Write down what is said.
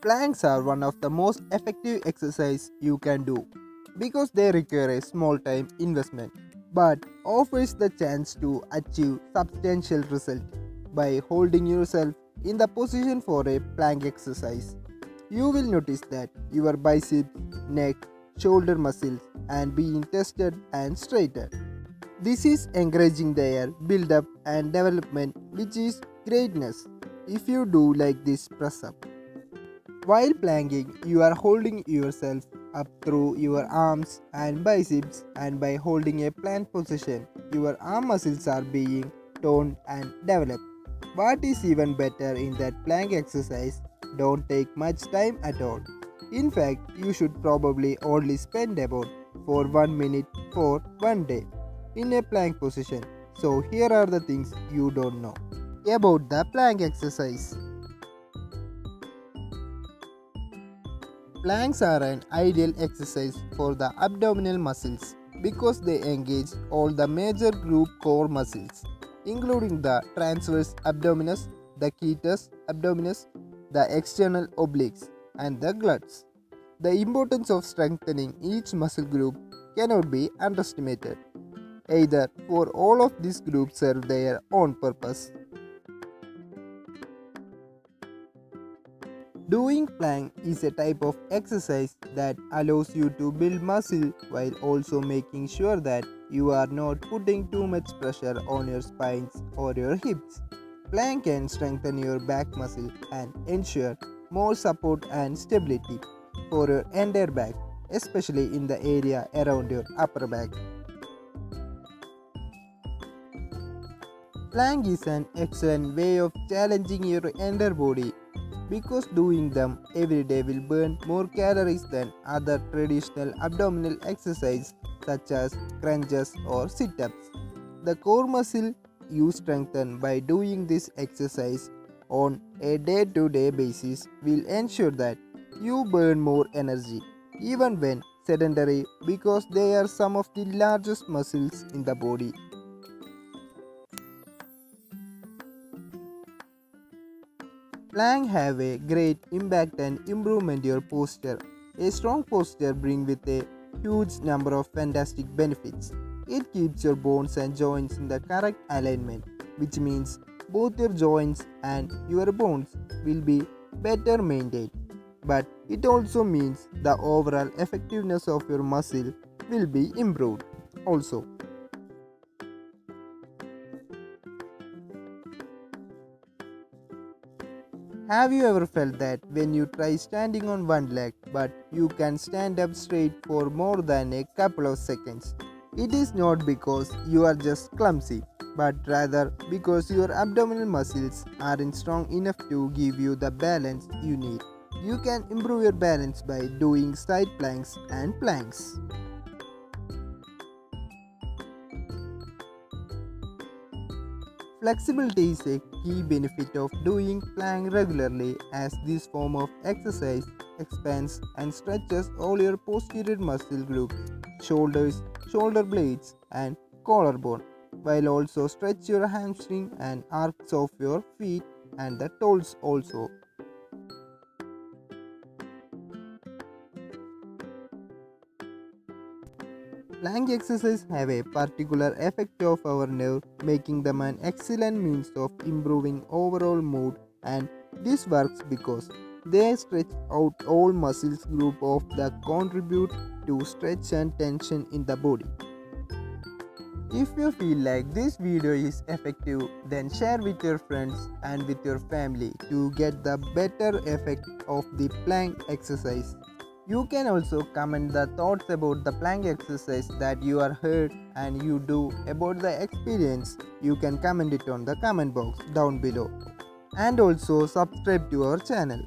Planks are one of the most effective exercise you can do because they require a small time investment but offers the chance to achieve substantial result by holding yourself in the position for a plank exercise. You will notice that your biceps, neck, shoulder muscles and being tested and straightened. This is encouraging their build-up and development, which is greatness if you do like this press up. While planking, you are holding yourself up through your arms and biceps, and by holding a plank position, your arm muscles are being toned and developed. What is even better in that plank exercise don't take much time at all. In fact, you should probably only spend about for 1 minute for one day in a plank position. So here are the things you don't know about the plank exercise. Planks are an ideal exercise for the abdominal muscles because they engage all the major group core muscles, including the transverse abdominis, the quadratus abdominis, the external obliques, and the glutes. The importance of strengthening each muscle group cannot be underestimated, either for all of these groups serve their own purpose. Doing plank is a type of exercise that allows you to build muscle while also making sure that you are not putting too much pressure on your spines or your hips. Plank can strengthen your back muscle and ensure more support and stability for your entire back, especially in the area around your upper back. Plank is an excellent way of challenging your entire body because doing them every day will burn more calories than other traditional abdominal exercises such as crunches or sit-ups. The core muscle you strengthen by doing this exercise on a day-to-day basis will ensure that you burn more energy even when sedentary because they are some of the largest muscles in the body. Plank have a great impact and improvement your posture. A strong posture brings with a huge number of fantastic benefits. It keeps your bones and joints in the correct alignment, which means both your joints and your bones will be better maintained. But it also means the overall effectiveness of your muscle will be improved also. Have you ever felt that when you try standing on one leg but you can stand up straight for more than a couple of seconds? It is not because you are just clumsy, but rather because your abdominal muscles aren't strong enough to give you the balance you need. You can improve your balance by doing side planks and planks. Flexibility is a key benefit of doing plank regularly as this form of exercise expands and stretches all your posterior muscle groups, shoulders, shoulder blades and collarbone, while also stretch your hamstring and arcs of your feet and the toes also. Plank exercises have a particular effect of our nerve, making them an excellent means of improving overall mood, and this works because they stretch out all muscles group of that contribute to stretch and tension in the body. If you feel like this video is effective, then share with your friends and with your family to get the better effect of the plank exercise. You can also comment the thoughts about the plank exercise that you are heard and you do about the experience. You can comment it on the comment box down below. And also subscribe to our channel.